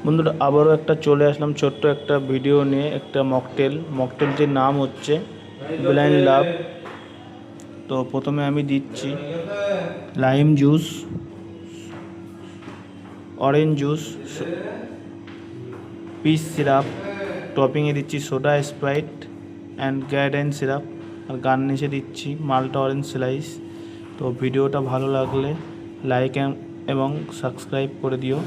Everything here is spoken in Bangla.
বন্ধুরা আবারও একটা চলে আসলাম ছোট্ট একটা ভিডিও নিয়ে, একটা মকটেলটির নাম হচ্ছে ব্লাইন্ড লাভ। তো প্রথমে আমি দিচ্ছি lime juice, orange juice, peach syrup, টপিংয়ে দিচ্ছি soda Sprite and garden syrup, আর গার্নিশে দিচ্ছি মাল্টা অরেঞ্জ স্লাইস। তো ভিডিওটা ভালো লাগলে লাইক এবং সাবস্ক্রাইব করে দিও।